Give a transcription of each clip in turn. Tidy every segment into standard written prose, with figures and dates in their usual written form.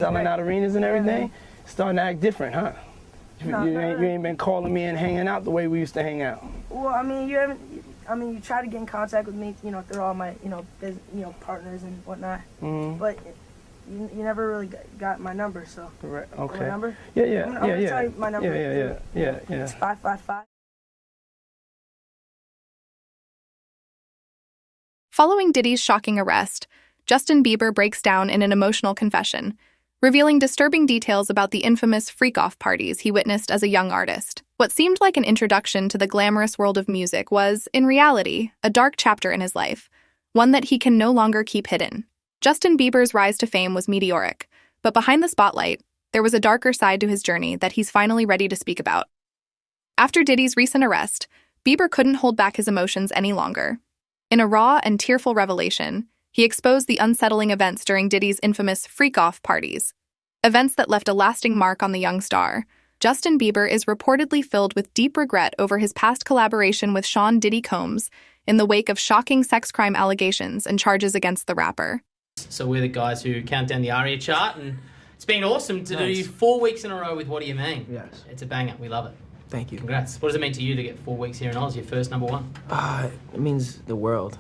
selling out arenas and everything, starting to act different, huh? You ain't been calling me and hanging out the way we used to hang out. Well, I mean, you try to get in contact with me, through all my, partners and whatnot. But you never really got my number, so. Correct. Okay. My number? Yeah. I'm gonna tell you my number. Yeah. It's 555. Following Diddy's shocking arrest, Justin Bieber breaks down in an emotional confession, revealing disturbing details about the infamous freak-off parties he witnessed as a young artist. What seemed like an introduction to the glamorous world of music was, in reality, a dark chapter in his life, one that he can no longer keep hidden. Justin Bieber's rise to fame was meteoric, but behind the spotlight, there was a darker side to his journey that he's finally ready to speak about. After Diddy's recent arrest, Bieber couldn't hold back his emotions any longer. In a raw and tearful revelation, he exposed the unsettling events during Diddy's infamous freak-off parties, events that left a lasting mark on the young star. Justin Bieber is reportedly filled with deep regret over his past collaboration with Sean Diddy Combs in the wake of shocking sex crime allegations and charges against the rapper. So we're the guys who count down the ARIA chart, and it's been awesome to do 4 weeks in a row with What Do You Mean? Yes. It's a banger. We love it. Thank you. Congrats. What does it mean to you to get 4 weeks here in Oz, your first #1? It means the world.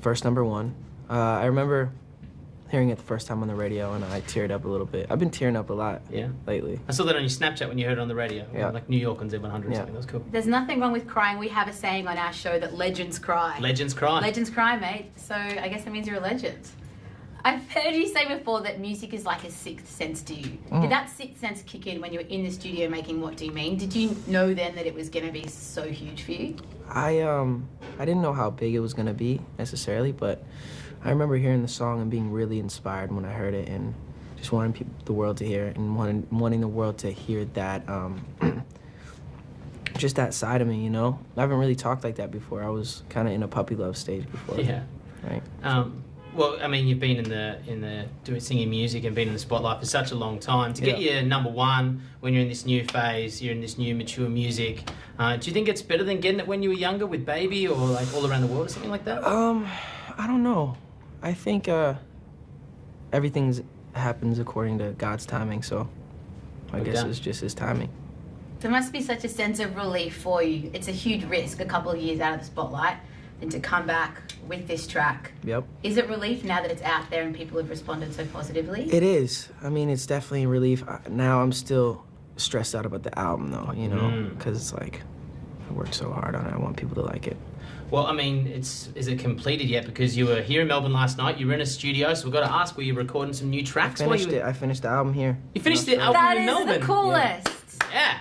First #1. I remember hearing it the first time on the radio, and I teared up a little bit. I've been tearing up a lot lately. I saw that on your Snapchat when you heard it on the radio. Yeah. Like New York on Z100 or something. That was cool. There's nothing wrong with crying. We have a saying on our show that legends cry. Legends cry. Legends cry, mate. So I guess that means you're a legend. I've heard you say before that music is like a sixth sense to you. Did that sixth sense kick in when you were in the studio making What Do You Mean? Did you know then that it was going to be so huge for you? I didn't know how big it was going to be necessarily, but I remember hearing the song and being really inspired when I heard it, and just wanting the world to hear it, and wanting the world to hear that, just that side of me, I haven't really talked like that before. I was kind of in a puppy love stage before. Yeah. Right. Well, I mean, you've been doing singing music and been in the spotlight for such a long time. To get your #1 when you're in this new phase, you're in this new mature music. Do you think it's better than getting it when you were younger with Baby or like All Around the World or something like that? I don't know. I think everything happens according to God's timing, so I guess it's just His timing. There must be such a sense of relief for you. It's a huge risk, a couple of years out of the spotlight, and to come back with this track. Yep. Is it relief now that it's out there and people have responded so positively? It is. I mean, it's definitely a relief. Now I'm still stressed out about the album, though, because it's like I worked so hard on it. I want people to like it. Well, I mean, is it completed yet? Because you were here in Melbourne last night. You were in a studio, so we've got to ask, were you recording some new tracks? I finished the album here. You finished the album in Melbourne? That is the coolest. Yeah.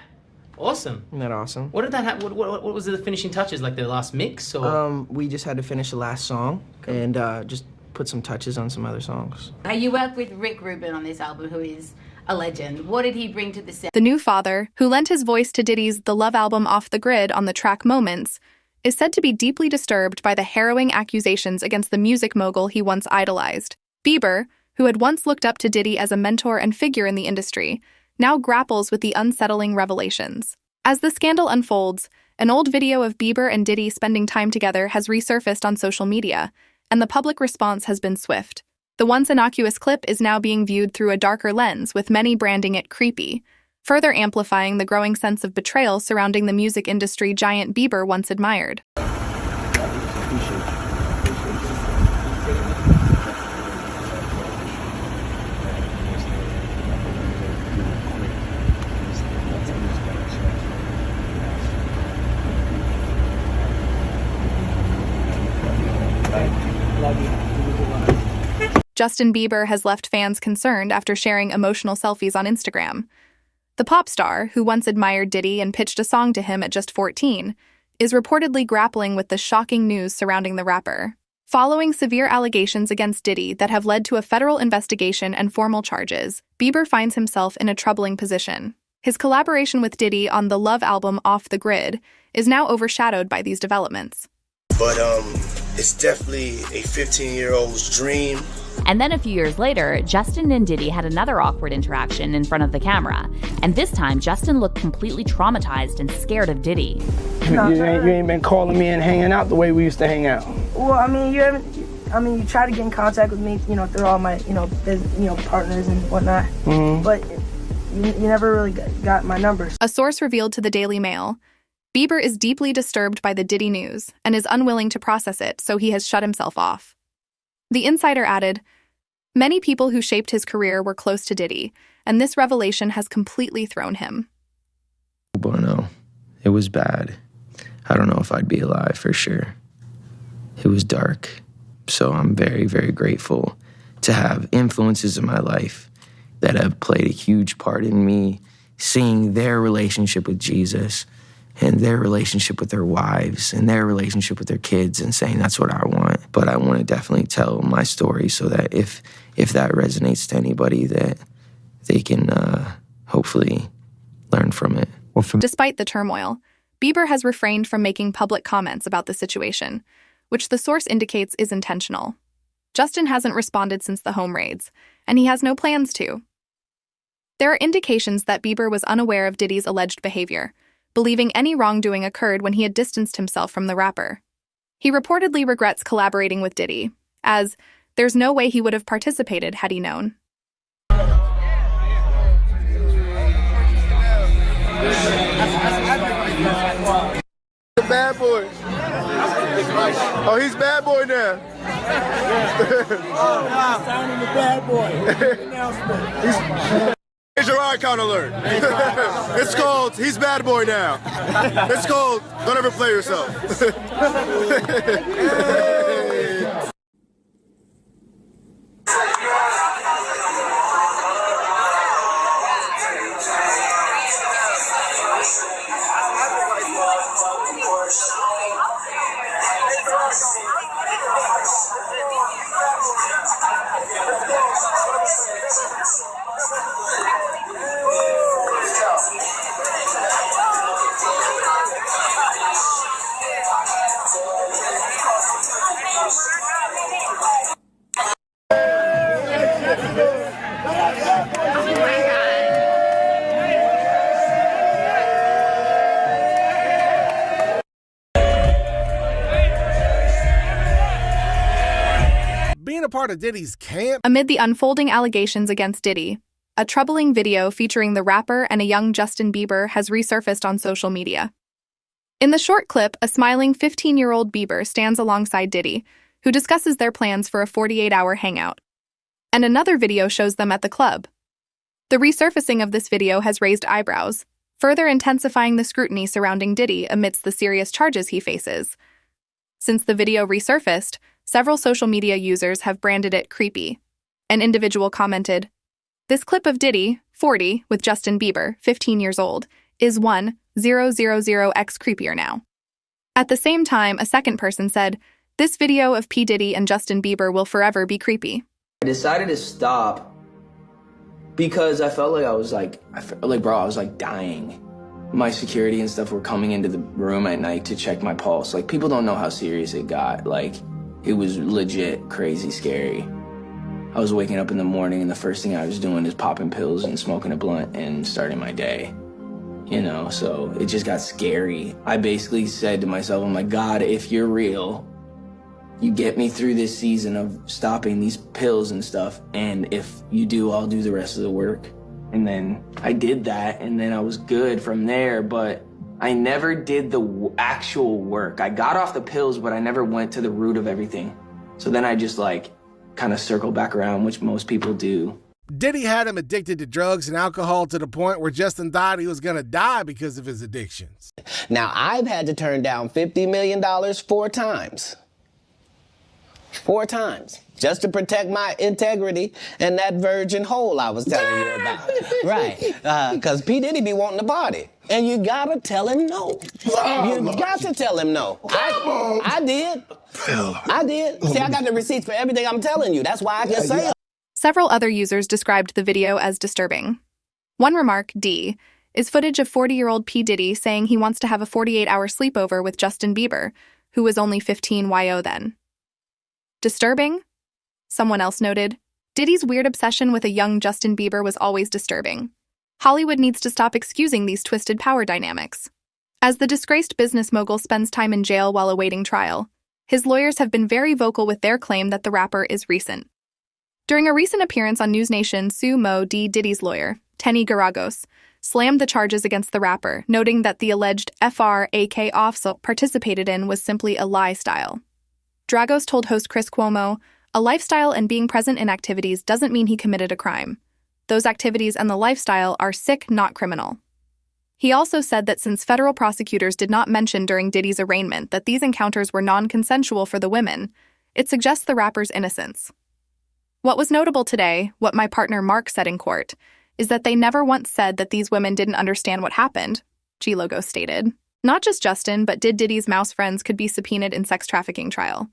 Awesome. Isn't that awesome? What did that have? What was the finishing touches, like the last mix? Or? We just had to finish the last song and just put some touches on some other songs. Now, you work with Rick Rubin on this album, who is a legend. What did he bring to the set? The new father, who lent his voice to Diddy's The Love album Off the Grid on the track Moments, is said to be deeply disturbed by the harrowing accusations against the music mogul he once idolized. Bieber, who had once looked up to Diddy as a mentor and figure in the industry, now grapples with the unsettling revelations. As the scandal unfolds, an old video of Bieber and Diddy spending time together has resurfaced on social media, and the public response has been swift. The once innocuous clip is now being viewed through a darker lens, with many branding it creepy, further amplifying the growing sense of betrayal surrounding the music industry giant Bieber once admired. Justin Bieber has left fans concerned after sharing emotional selfies on Instagram. The pop star, who once admired Diddy and pitched a song to him at just 14, is reportedly grappling with the shocking news surrounding the rapper. Following severe allegations against Diddy that have led to a federal investigation and formal charges, Bieber finds himself in a troubling position. His collaboration with Diddy on the Love album Off the Grid is now overshadowed by these developments. But it's definitely a 15-year-old's dream. And then a few years later, Justin and Diddy had another awkward interaction in front of the camera. And this time, Justin looked completely traumatized and scared of Diddy. You ain't been calling me and hanging out the way we used to hang out. Well, I mean, I mean, you try to get in contact with me, through all my, partners and whatnot. But you never really got my numbers. A source revealed to the Daily Mail, Bieber is deeply disturbed by the Diddy news and is unwilling to process it, so he has shut himself off. The insider added, many people who shaped his career were close to Diddy, and this revelation has completely thrown him. But no, it was bad. I don't know if I'd be alive for sure. It was dark. So I'm very, very grateful to have influences in my life that have played a huge part in me seeing their relationship with Jesus and their relationship with their wives and their relationship with their kids and saying that's what I want. But I want to definitely tell my story so that if that resonates to anybody, that they can hopefully learn from it. Despite the turmoil, Bieber has refrained from making public comments about the situation, which the source indicates is intentional. Justin hasn't responded since the home raids, and he has no plans to. There are indications that Bieber was unaware of Diddy's alleged behavior, believing any wrongdoing occurred when he had distanced himself from the rapper. He reportedly regrets collaborating with Diddy, as there's no way he would have participated had he known. The bad boy. Oh, he's bad boy now. Signing the bad boy. Here's your icon alert. It's called He's Bad Boy Now. It's called Don't Ever Play Yourself. Being a part of Diddy's camp. Amid the unfolding allegations against Diddy, a troubling video featuring the rapper and a young Justin Bieber has resurfaced on social media. In the short clip, a smiling 15-year-old Bieber stands alongside Diddy, who discusses their plans for a 48-hour hangout. And another video shows them at the club. The resurfacing of this video has raised eyebrows, further intensifying the scrutiny surrounding Diddy amidst the serious charges he faces. Since the video resurfaced, several social media users have branded it creepy. An individual commented, "This clip of Diddy, 40, with Justin Bieber, 15 years old, is 1,000x creepier now." At the same time, a second person said, "This video of P. Diddy and Justin Bieber will forever be creepy." I decided to stop because I felt like I was dying. My security and stuff were coming into the room at night to check my pulse. Like, people don't know how serious it got. Like, it was legit crazy scary. I was waking up in the morning and the first thing I was doing is popping pills and smoking a blunt and starting my day. So it just got scary. I basically said to myself, I'm like, God, if you're real, you get me through this season of stopping these pills and stuff, and if you do, I'll do the rest of the work. And then I did that, and then I was good from there, but I never did the actual work. I got off the pills, but I never went to the root of everything. So then I just kind of circle back around, which most people do. Diddy had him addicted to drugs and alcohol to the point where Justin thought he was going to die because of his addictions. Now, I've had to turn down $50 million 4 times. 4 times. Just to protect my integrity and that virgin hole I was telling you about. Right. Because P. Diddy be wanting to party. And you gotta tell him no. You got to tell him no. I did. I did. See, I got the receipts for everything I'm telling you. That's why I can say it. Several other users described the video as disturbing. One remark, D, is footage of 40-year-old P. Diddy saying he wants to have a 48-hour sleepover with Justin Bieber, who was only 15 YO then. Disturbing? Someone else noted, Diddy's weird obsession with a young Justin Bieber was always disturbing. Hollywood needs to stop excusing these twisted power dynamics. As the disgraced business mogul spends time in jail while awaiting trial, His lawyers have been very vocal with their claim that the rapper is recent. During a recent appearance on News Nation, Sue Mo, Diddy's lawyer, Tenny Garagos, slammed the charges against the rapper, noting that the alleged FRAK offsalt participated in was simply a lie style. Dragos told host Chris Cuomo, "A lifestyle and being present in activities doesn't mean he committed a crime. Those activities and the lifestyle are sick, not criminal." He also said that since federal prosecutors did not mention during Diddy's arraignment that these encounters were non-consensual for the women, it suggests the rapper's innocence. What was notable today, what my partner Mark said in court, is that they never once said that these women didn't understand what happened, G-Logo stated. Not just Justin, but Diddy's mouse friends could be subpoenaed in sex trafficking trial.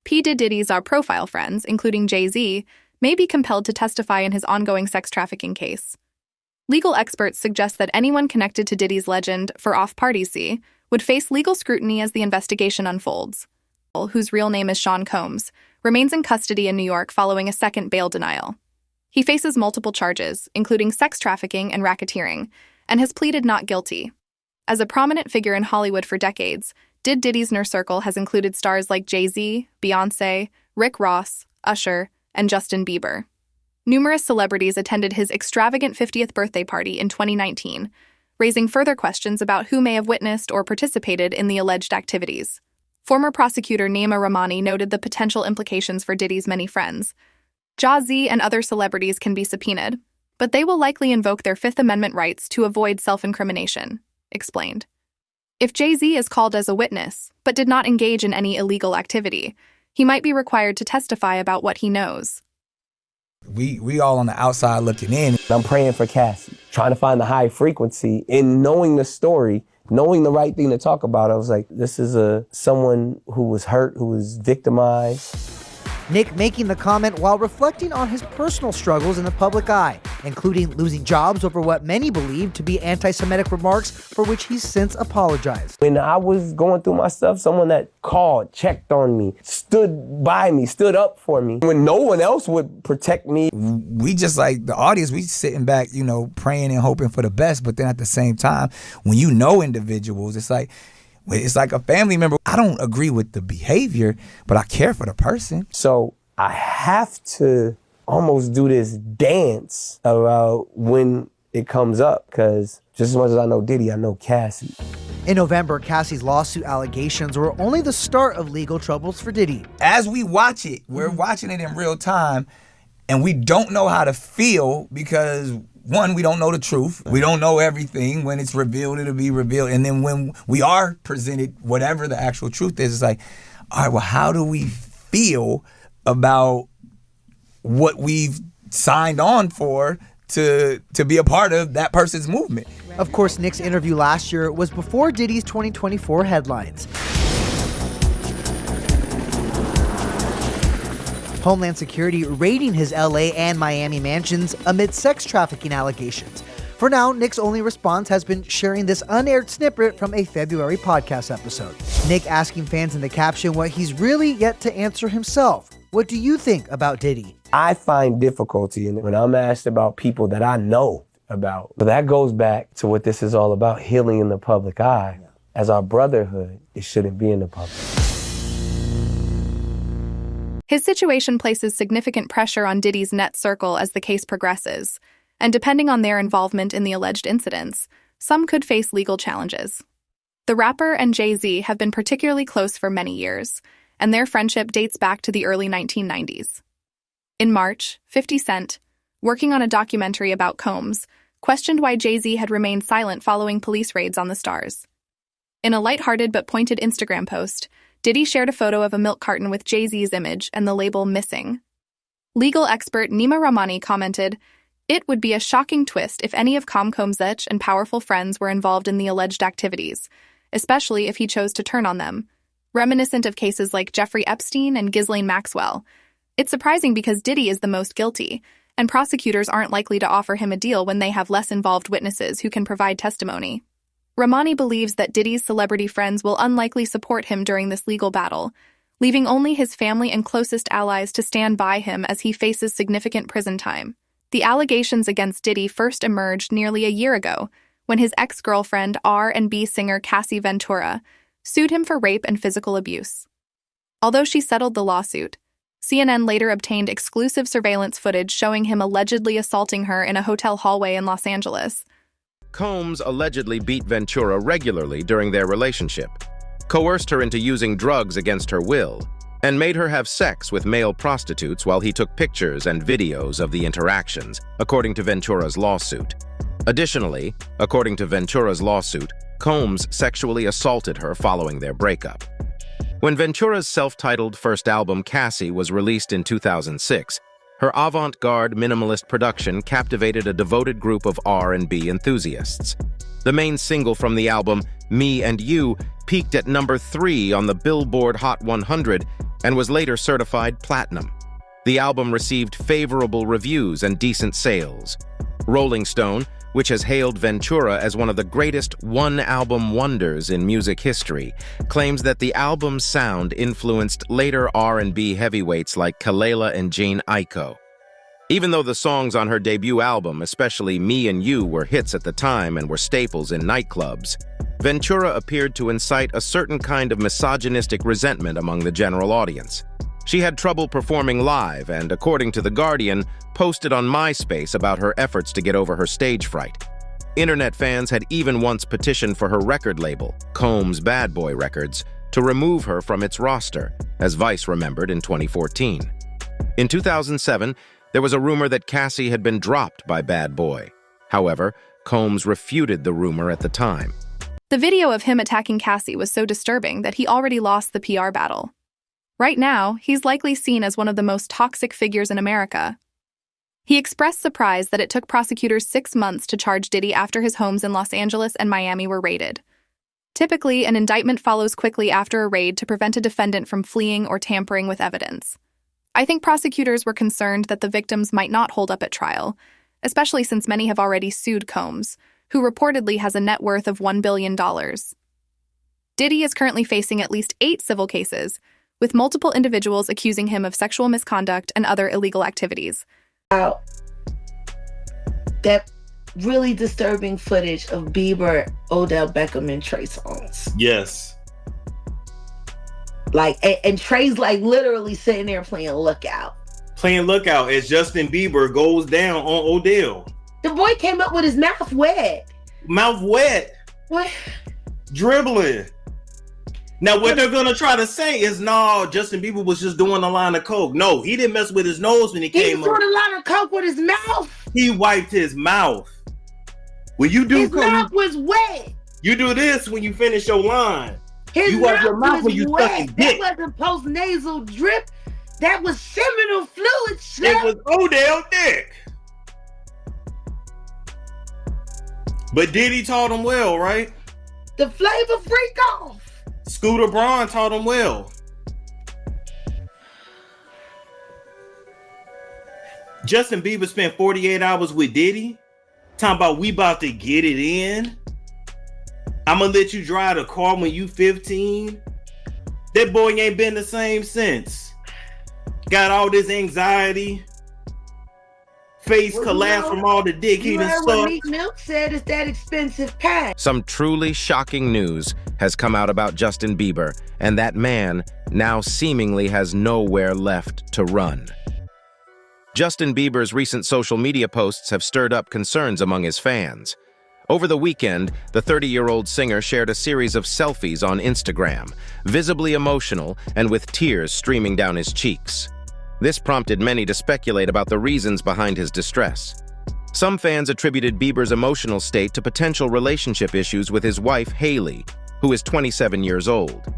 Diddy's profile friends, including Jay-Z, may be compelled to testify in his ongoing sex trafficking case. Legal experts suggest that anyone connected to Diddy's legend for off-party would face legal scrutiny as the investigation unfolds. Whose real name is Sean Combs, remains in custody in New York following a second bail denial. He faces multiple charges, including sex trafficking and racketeering, and has pleaded not guilty. As a prominent figure in Hollywood for decades, Diddy's inner circle has included stars like Jay-Z, Beyoncé, Rick Ross, Usher, and Justin Bieber. Numerous celebrities attended his extravagant 50th birthday party in 2019, raising further questions about who may have witnessed or participated in the alleged activities. Former prosecutor Naima Rahmani noted the potential implications for Diddy's many friends. Jay-Z and other celebrities can be subpoenaed, but they will likely invoke their Fifth Amendment rights to avoid self-incrimination, explained. If Jay-Z is called as a witness, but did not engage in any illegal activity, he might be required to testify about what he knows. We all on the outside looking in. I'm praying for Cassie, trying to find the high frequency in knowing the story, knowing the right thing to talk about. I was like, this is someone who was hurt, who was victimized. Nick making the comment while reflecting on his personal struggles in the public eye, including losing jobs over what many believe to be anti-Semitic remarks, for which he's since apologized. When I was going through my stuff, someone that called, checked on me, stood by me, stood up for me, when no one else would protect me. We just like the audience, we sitting back, praying and hoping for the best. But then at the same time, when you know individuals, it's like a family member. I don't agree with the behavior, but I care for the person. So I have to almost do this dance about when it comes up, because just as much as I know Diddy, I know Cassie. In November, Cassie's lawsuit allegations were only the start of legal troubles for Diddy. As we watch it, we're watching it in real time, and we don't know how to feel because, one, we don't know the truth. We don't know everything. When it's revealed, it'll be revealed. And then when we are presented whatever the actual truth is, it's like, all right, well, how do we feel about what we've signed on for to be a part of that person's movement? Of course, Nick's interview last year was before Diddy's 2024 headlines. Homeland Security raiding his LA and Miami mansions amid sex trafficking allegations. For now, Nick's only response has been sharing this unaired snippet from a February podcast episode. Nick asking fans in the caption what he's really yet to answer himself. What do you think about Diddy? I find difficulty in it when I'm asked about people that I know about. But that goes back to what this is all about, healing in the public eye. As our brotherhood, it shouldn't be in the public. His situation places significant pressure on Diddy's net circle as the case progresses, and depending on their involvement in the alleged incidents, some could face legal challenges. The rapper and Jay-Z have been particularly close for many years, and their friendship dates back to the early 1990s. In March, 50 Cent, working on a documentary about Combs, questioned why Jay-Z had remained silent following police raids on the stars. In a lighthearted but pointed Instagram post, Diddy shared a photo of a milk carton with Jay-Z's image and the label missing. Legal expert Naima Rahmani commented, "It would be a shocking twist if any of Combs' rich and powerful friends were involved in the alleged activities, especially if he chose to turn on them. Reminiscent of cases like Jeffrey Epstein and Ghislaine Maxwell. It's surprising because Diddy is the most guilty, and prosecutors aren't likely to offer him a deal when they have less involved witnesses who can provide testimony." Rahmani believes that Diddy's celebrity friends will unlikely support him during this legal battle, leaving only his family and closest allies to stand by him as he faces significant prison time. The allegations against Diddy first emerged nearly a year ago, when his ex-girlfriend R&B singer Cassie Ventura sued him for rape and physical abuse. Although she settled the lawsuit, CNN later obtained exclusive surveillance footage showing him allegedly assaulting her in a hotel hallway in Los Angeles. Combs allegedly beat Ventura regularly during their relationship, coerced her into using drugs against her will, and made her have sex with male prostitutes while he took pictures and videos of the interactions, according to Ventura's lawsuit. Additionally, according to Ventura's lawsuit, Combs sexually assaulted her following their breakup. When Ventura's self-titled first album, Cassie, was released in 2006, her avant-garde minimalist production captivated a devoted group of R&B enthusiasts. The main single from the album, Me and You, peaked at number 3 on the Billboard Hot 100 and was later certified platinum. The album received favorable reviews and decent sales. Rolling Stone, which has hailed Ventura as one of the greatest one-album wonders in music history, claims that the album's sound influenced later R&B heavyweights like Kelela and Jane Aiko. Even though the songs on her debut album, especially Me and You, were hits at the time and were staples in nightclubs, Ventura appeared to incite a certain kind of misogynistic resentment among the general audience. She had trouble performing live and, according to The Guardian, posted on MySpace about her efforts to get over her stage fright. Internet fans had even once petitioned for her record label, Combs Bad Boy Records, to remove her from its roster, as Vice remembered in 2014. In 2007, there was a rumor that Cassie had been dropped by Bad Boy. However, Combs refuted the rumor at the time. The video of him attacking Cassie was so disturbing that he already lost the PR battle. Right now, he's likely seen as one of the most toxic figures in America. He expressed surprise that it took prosecutors 6 months to charge Diddy after his homes in Los Angeles and Miami were raided. Typically, an indictment follows quickly after a raid to prevent a defendant from fleeing or tampering with evidence. I think prosecutors were concerned that the victims might not hold up at trial, especially since many have already sued Combs, who reportedly has a net worth of $1 billion. Diddy is currently facing at least 8 civil cases, with multiple individuals accusing him of sexual misconduct and other illegal activities. That really disturbing footage of Bieber, Odell Beckham, and Trey Songz. Yes. Like, and Trey's like literally sitting there playing Lookout. Playing Lookout as Justin Bieber goes down on Odell. The boy came up with his mouth wet. Mouth wet? What? Dribbling. Now, what they're going to try to say is, no, Justin Bieber was just doing a line of coke. No, he didn't mess with his nose when he came up. He doing a line of coke with his mouth. He wiped his mouth. When you do his mouth was wet. You do this when you finish your line. His you wipe your mouth was when you wet. sucking dick. That wasn't post-nasal drip. That was seminal fluid. It was Odell dick. But Diddy taught him well, right? The flavor freak off. Scooter Braun taught him well. Justin Bieber spent 48 hours with Diddy, talking about we about to get it in. I'm gonna let you drive the car when you 15. That boy ain't been the same since. Got all this anxiety. Face collapsed from all the dick he done sucked. What Meek Milk said is that expensive pack. Some truly shocking news has come out about Justin Bieber, and that man now seemingly has nowhere left to run. Justin Bieber's recent social media posts have stirred up concerns among his fans. Over the weekend, the 30-year-old singer shared a series of selfies on Instagram, visibly emotional and with tears streaming down his cheeks. This prompted many to speculate about the reasons behind his distress. Some fans attributed Bieber's emotional state to potential relationship issues with his wife, Hailey, who is 27 years old.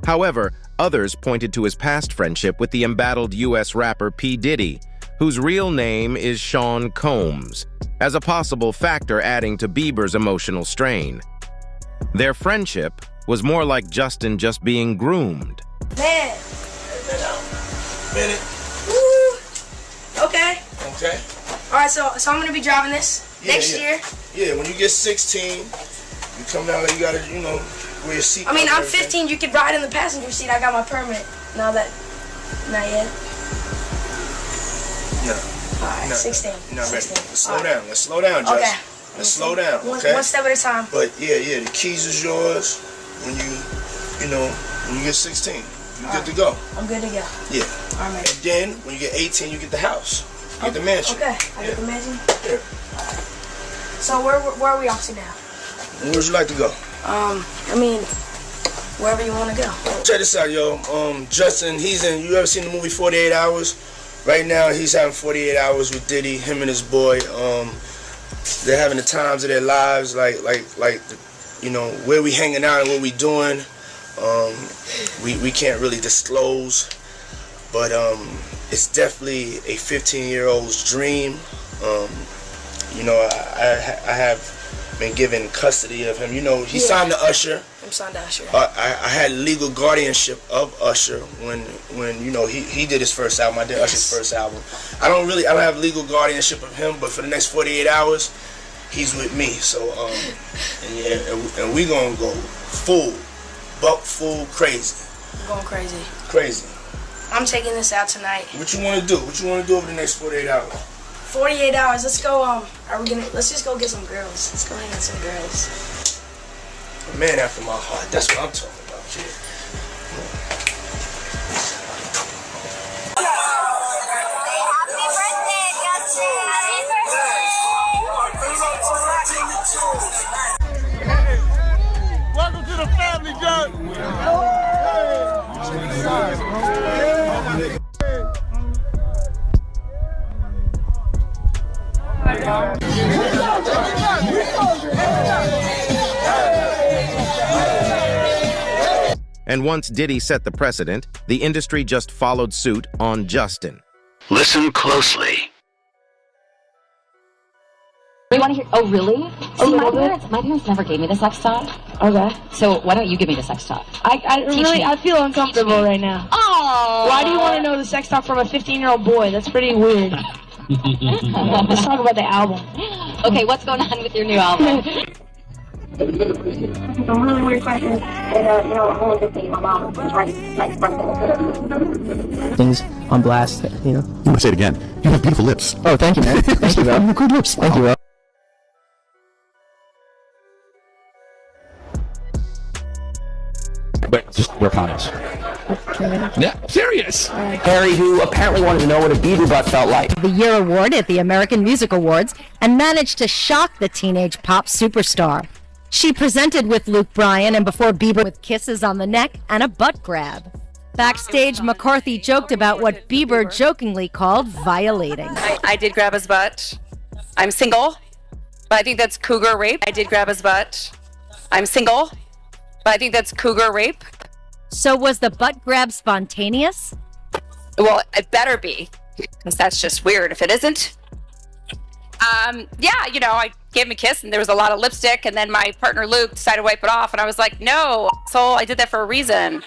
However, others pointed to his past friendship with the embattled U.S. rapper P. Diddy, whose real name is Sean Combs, as a possible factor adding to Bieber's emotional strain. Their friendship was more like Justin just being groomed. Man. Minute. Woo. Okay. Okay. All right, so I'm gonna be driving this next year. Yeah, when you get 16, you come down there, you gotta, wear your seat. I mean, I'm 15. You could ride in the passenger seat. I got my permit. Not yet. No. All right, 16. You're not ready. 16. Let's slow down. Let's slow down, Justin. Okay. Let's slow down, okay? One step at a time. But yeah, the keys is yours when you get 16. You're good to go. I'm good to go. Yeah. All right. And then when you get 18, you get the house. You get the mansion. Okay, I get the mansion? Yeah. So where are we off to now? Where would you like to go? I mean, wherever you want to go. Check this out, yo. Justin, you ever seen the movie 48 Hours? Right now, he's having 48 hours with Diddy, him and his boy. They're having the times of their lives, like, you know, where we hanging out and what we doing. We can't really disclose, but it's definitely a 15-year-old's dream. You know, I have been given custody of him. You know, he signed to Usher. I'm signed to Usher. I had legal guardianship of Usher when you know he did his first album. I did Usher's first album. I don't have legal guardianship of him, but for the next 48 hours, he's with me. So and we gonna go full crazy. I'm going crazy. Crazy. I'm taking this out tonight. What you want to do? What you want to do over the next 48 hours? 48 hours. Let's go. Let's just go get some girls. Let's go hang with some girls. A man after my heart. That's what I'm talking about, kid. Welcome to the family, John. And once Diddy set the precedent, the industry just followed suit on Justin. Listen closely. You want to hear? Oh, really? See, my parents never gave me the sex talk. Okay. So why don't you give me the sex talk? I feel uncomfortable right now. Oh. Why do you want to know the sex talk from a 15-year-old boy? That's pretty weird. Let's talk about the album. Okay, what's going on with your new album? Some really weird questions. And, you know, I'm only 15. My mom like Things on blast, you know. I'm gonna say it again. You have beautiful lips. Oh, thank you, man. Thank you, bro. You have good lips. Thank you, bro. But just wear condoms. Yeah, serious. Harry, who apparently wanted to know what a Bieber butt felt like. The Year Award at the American Music Awards and managed to shock the teenage pop superstar. She presented with Luke Bryan and before Bieber with kisses on the neck and a butt grab. Backstage, McCarthy joked about what Bieber jokingly called violating. I did grab his butt. I'm single, but I think that's cougar rape. I did grab his butt. I'm single, but I think that's cougar rape. So was the butt grab spontaneous? Well, it better be, because that's just weird if it isn't. Yeah, you know, I gave him a kiss and there was a lot of lipstick, and then my partner Luke decided to wipe it off, and I was like, no, so I did that for a reason.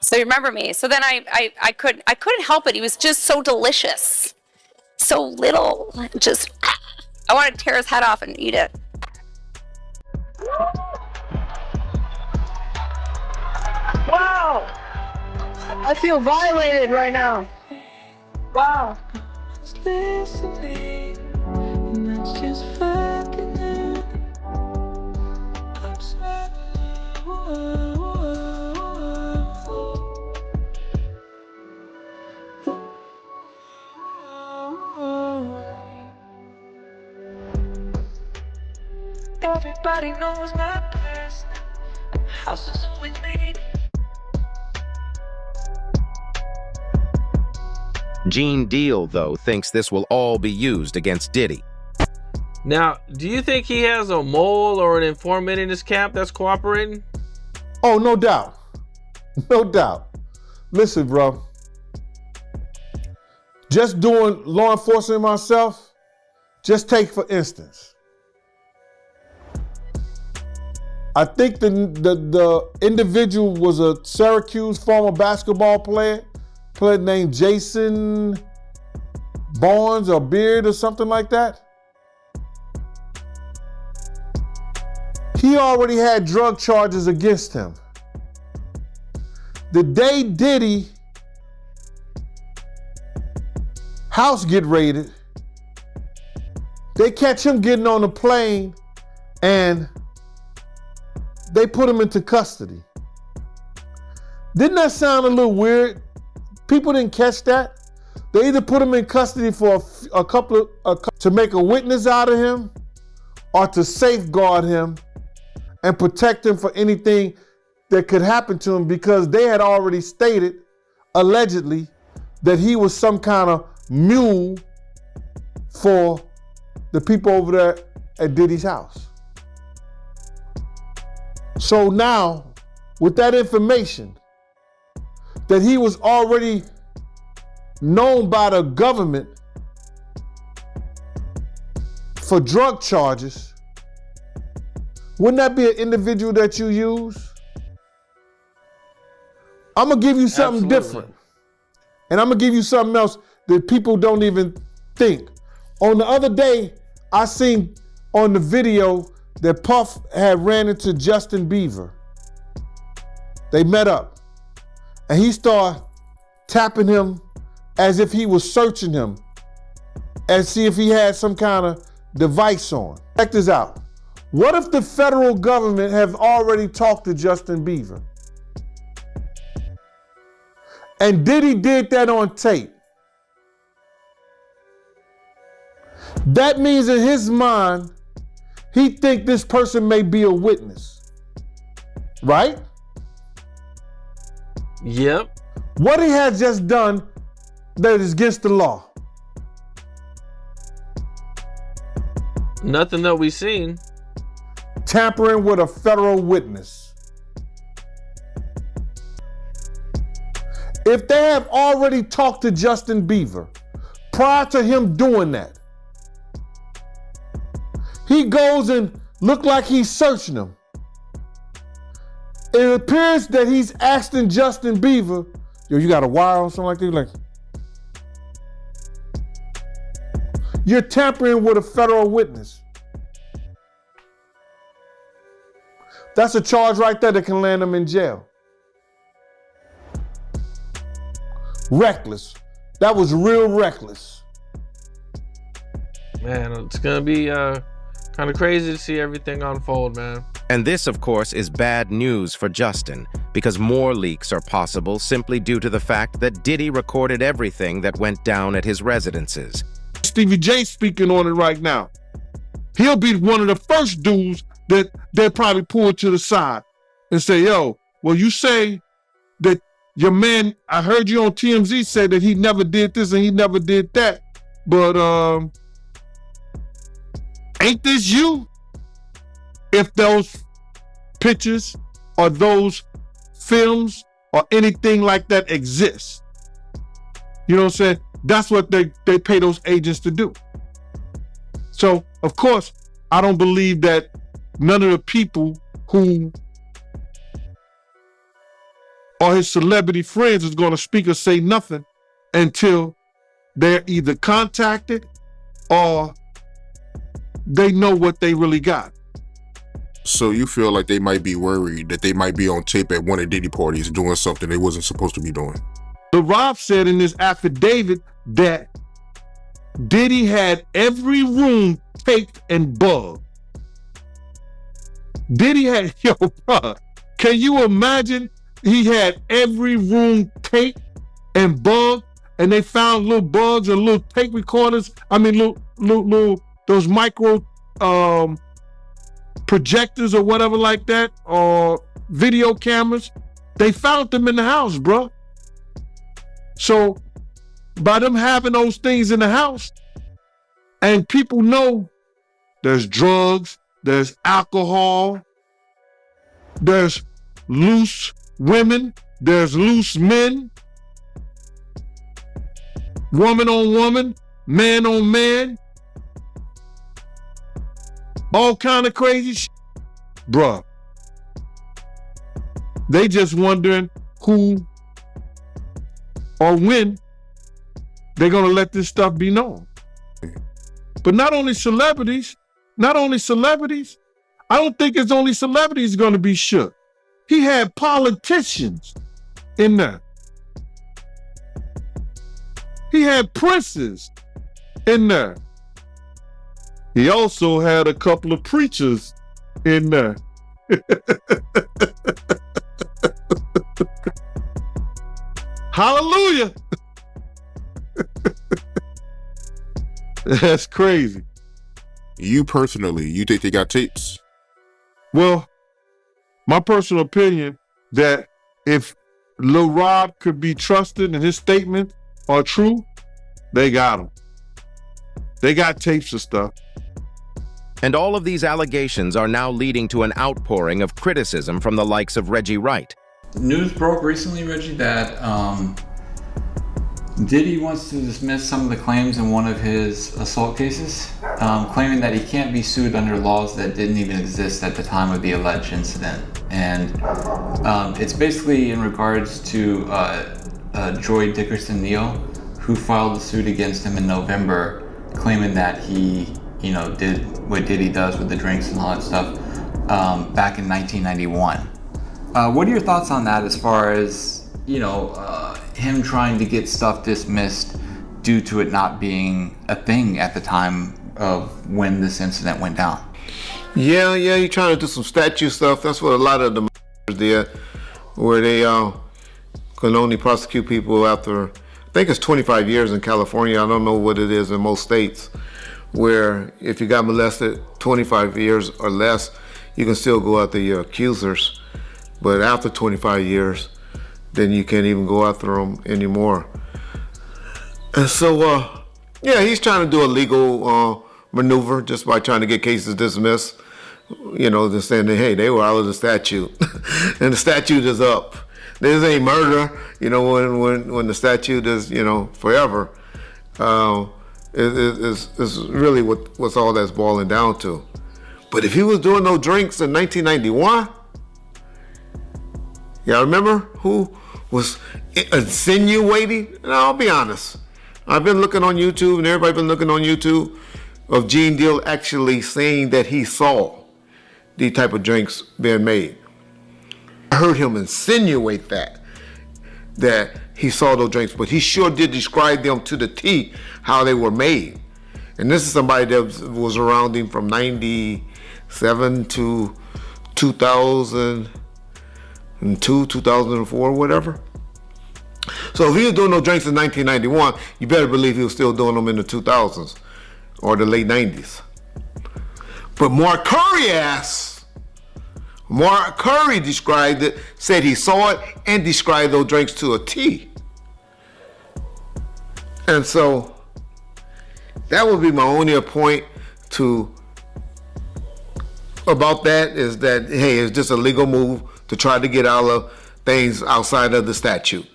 So you remember me. So then I couldn't help it. He was just so delicious, so little. Just I wanted to tear his head off and eat it. Wow! I feel violated right now. Wow. Everybody knows my past. House is always made. Gene Deal, though, thinks this will all be used against Diddy. Now, do you think he has a mole or an informant in his camp that's cooperating? Oh, no doubt. No doubt. Listen, bro. Just doing law enforcement myself, just take for instance. I think the individual was a Syracuse former basketball player named Jason Barnes or Beard or something like that. He already had drug charges against him. The day Diddy house get raided, they catch him getting on the plane and they put him into custody. Didn't that sound a little weird? People didn't catch that. They either put him in custody for to make a witness out of him, or to safeguard him and protect him for anything that could happen to him, because they had already stated, allegedly, that he was some kind of mule for the people over there at Diddy's house. So now, with that information, that he was already known by the government for drug charges, wouldn't that be an individual that you use? I'm gonna give you something different. And I'm gonna give you something else that people don't even think. On the other day, I seen on the video that Puff had ran into Justin Bieber. They met up, and he started tapping him as if he was searching him and see if he had some kind of device on. Check this out. What if the federal government have already talked to Justin Bieber? And Diddy did that on tape. That means in his mind, he think this person may be a witness, right? Yep. What he has just done that is against the law? Nothing that we've seen. Tampering with a federal witness. If they have already talked to Justin Bieber prior to him doing that, he goes and look like he's searching him. It appears that he's asking Justin Bieber, yo, you got a wire or something like that? Like, you're tampering with a federal witness. That's a charge right there that can land him in jail. Reckless. That was real reckless. Man, it's gonna be kind of crazy to see everything unfold, man. And this, of course, is bad news for Justin, because more leaks are possible simply due to the fact that Diddy recorded everything that went down at his residences. Stevie J speaking on it right now. He'll be one of the first dudes that they'll probably pull to the side and say, yo, well, you say that your man, I heard you on TMZ say that he never did this and he never did that, but ain't this you? If those pictures or those films or anything like that exist, you know what I'm saying? That's what they pay those agents to do. So, of course, I don't believe that none of the people who are his celebrity friends is going to speak or say nothing until they're either contacted or they know what they really got. So you feel like they might be worried that they might be on tape at one of Diddy parties doing something they wasn't supposed to be doing? The Rob said in his affidavit that Diddy had every room taped and bugged. Diddy had, yo, bro, can you imagine? He had every room taped and bugged, and they found little bugs and little tape recorders. I mean, little those micro projectors or whatever like that, or video cameras. They found them in the house, bro. So by them having those things in the house, and people know there's drugs, there's alcohol, there's loose women, there's loose men, woman on woman, man on man, all kind of crazy shit. Bruh, they just wondering who or when they're gonna let this stuff be known. But not only celebrities, I don't think it's only celebrities gonna be shook. He had politicians in there. He had princes in there. He also had a couple of preachers in there. Hallelujah. That's crazy. You personally, you think they got tapes? Well, my personal opinion that if Lil Rob could be trusted and his statements are true, they got him. They got tapes and stuff. And all of these allegations are now leading to an outpouring of criticism from the likes of Reggie Wright. News broke recently, Reggie, that Diddy wants to dismiss some of the claims in one of his assault cases, claiming that he can't be sued under laws that didn't even exist at the time of the alleged incident. And it's basically in regards to Joy Dickerson Neal, who filed a suit against him in November, claiming that he, did what Diddy does with the drinks and all that stuff back in 1991. What are your thoughts on that as far as, him trying to get stuff dismissed due to it not being a thing at the time of when this incident went down? Yeah, you're trying to do some statute stuff. That's what a lot of the did, where they can only prosecute people after, I think it's 25 years in California. I don't know what it is in most states, where if you got molested 25 years or less, you can still go after your accusers. But after 25 years, then you can't even go after them anymore. And so, he's trying to do a legal maneuver just by trying to get cases dismissed. They're saying that, hey, they were out of the statute. And the statute is up. This ain't murder, when the statute is, forever. It's really what's all that's boiling down to. But if he was doing no drinks in 1991, y'all remember who was insinuating? And I'll be honest. I've been looking on YouTube, and everybody's been looking on YouTube, of Gene Deal actually saying that he saw these type of drinks being made. I heard him insinuate that he saw those drinks, but he sure did describe them to the T, how they were made. And this is somebody that was around him from 97 to 2000. 2004, whatever. So if he was doing those drinks in 1991, you better believe he was still doing them in the 2000s or the late 90s. But Mark Curry described it, said he saw it, and described those drinks to a T. And so that would be my only point about that, is that, hey, it's just a legal move to try to get all of things outside of the statute.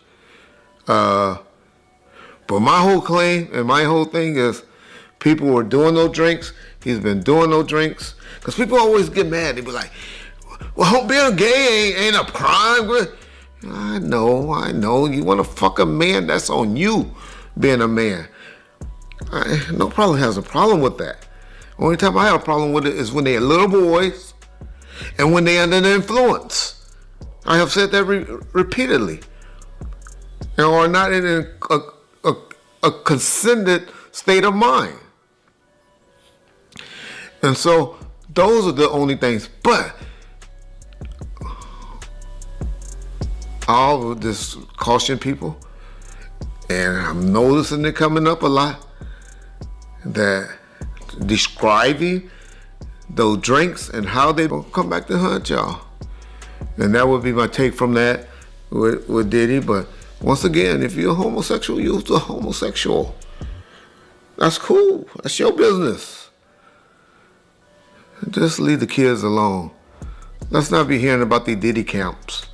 But my whole claim and my whole thing is people were doing those drinks. He's been doing those drinks. Because people always get mad. They be like, well, being gay ain't a crime. I know. You want to fuck a man, that's on you being a man. No problem has a problem with that. Only time I have a problem with it is when they're little boys and when they're under the influence. I have said that repeatedly. Or not in a consented state of mind. And so those are the only things. But I'll just caution people, and I'm noticing it coming up a lot, that describing those drinks and how they come back to hunt y'all. And that would be my take from that with Diddy. But once again, if you're a homosexual, you're a homosexual. That's cool. That's your business. Just leave the kids alone. Let's not be hearing about these Diddy camps.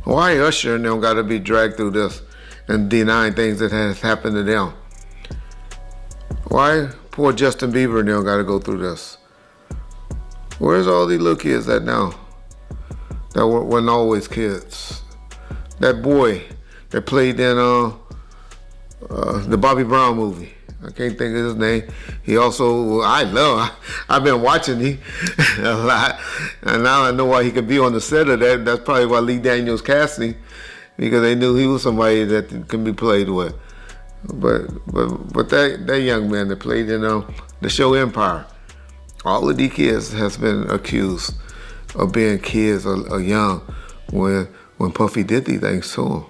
Why Usher and them got to be dragged through this and denying things that has happened to them? Why poor Justin Bieber and them got to go through this? Where's all these little kids at now? That weren't always kids. That boy that played in the Bobby Brown movie. I can't think of his name. He also, I've been watching him a lot. And now I know why he could be on the set of that. That's probably why Lee Daniels cast him, because they knew he was somebody that can be played with. But that young man that played in the show Empire, all of these kids has been accused of being kids or young when Puffy did these things to them.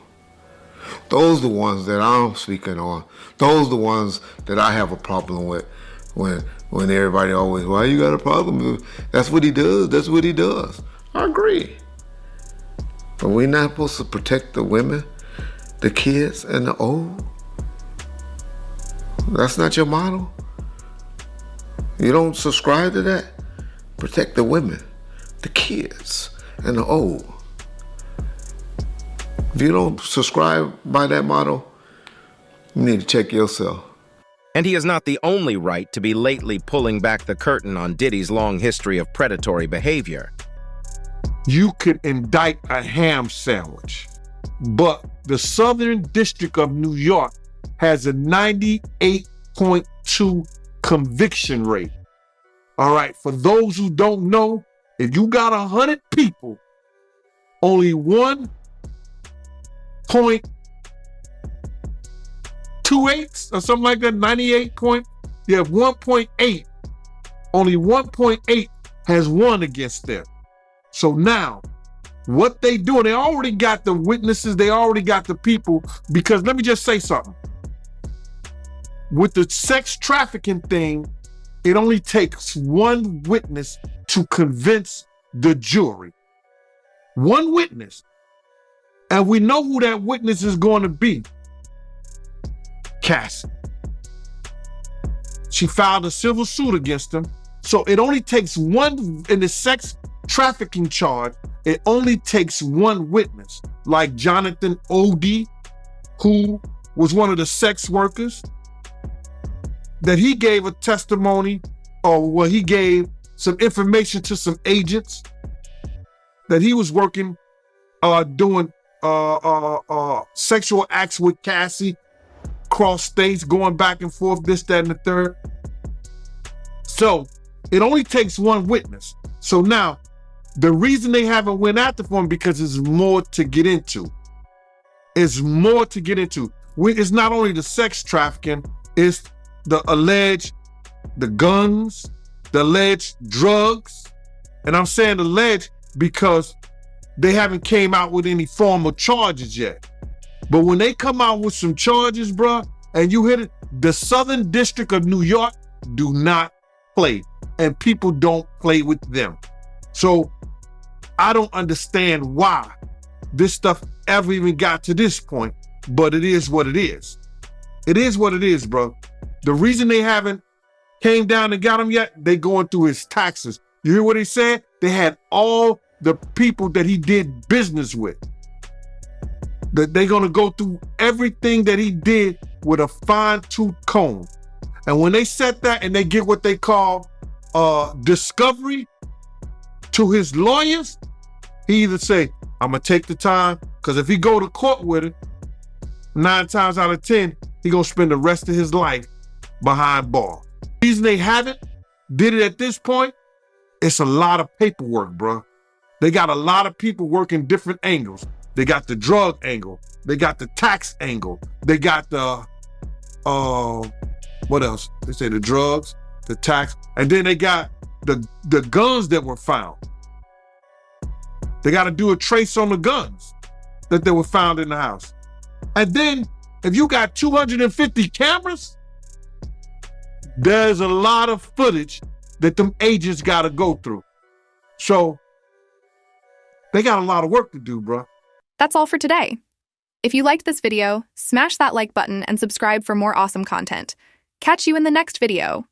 Those are the ones that I'm speaking on. Those are the ones that I have a problem with. When everybody always, why you got a problem? That's what he does. That's what he does. I agree. But we're not supposed to protect the women, the kids, and the old? That's not your motto? You don't subscribe to that? Protect the women, the kids, and the old. If you don't subscribe by that motto, you need to check yourself. And he is not the only right to be lately pulling back the curtain on Diddy's long history of predatory behavior. You could indict a ham sandwich, but the Southern District of New York has a 98.2 conviction rate. All right, for those who don't know, if you got 100 people, only 1.28 or something like that, 1.8, only 1.8 has won against them. So now, what they do, they already got the witnesses, they already got the people, because let me just say something. With the sex trafficking thing, it only takes one witness to convince the jury. One witness. And we know who that witness is going to be. Cassie. She filed a civil suit against him. So it only takes one, in the sex trafficking charge, it only takes one witness, like Jonathan Odie, who was one of the sex workers, that he gave a testimony, or he gave some information to some agents that he was working, doing sexual acts with Cassie, cross states, going back and forth, this, that, and the third. So it only takes one witness. So now, the reason they haven't went after for him, because there's more to get into. It's more to get into. It's not only the sex trafficking, it's the guns, the alleged drugs. And I'm saying alleged because they haven't came out with any formal charges yet. But when they come out with some charges, bruh, and you hit it, the Southern District of New York do not play, and people don't play with them. So I don't understand why this stuff ever even got to this point, but it is what it is. It is what it is, bro. The reason they haven't came down and got him yet, they going through his taxes. You hear what he said? They had all the people that he did business with. That they're gonna go through everything that he did with a fine-tooth comb. And when they set that and they get what they call discovery to his lawyers, he either say, I'm gonna take the time, because if he go to court with it, 9 times out of 10, he gonna spend the rest of his life behind bars. The reason they haven't did it at this point, it's a lot of paperwork, bro. They got a lot of people working different angles. They got the drug angle. They got the tax angle. They got the, what else? They say the drugs, the tax, and then they got the guns that were found. They got to do a trace on the guns that they were found in the house. And then if you got 250 cameras, there's a lot of footage that them agents got to go through. So they got a lot of work to do, bro. That's all for today. If you liked this video, smash that like button and subscribe for more awesome content. Catch you in the next video.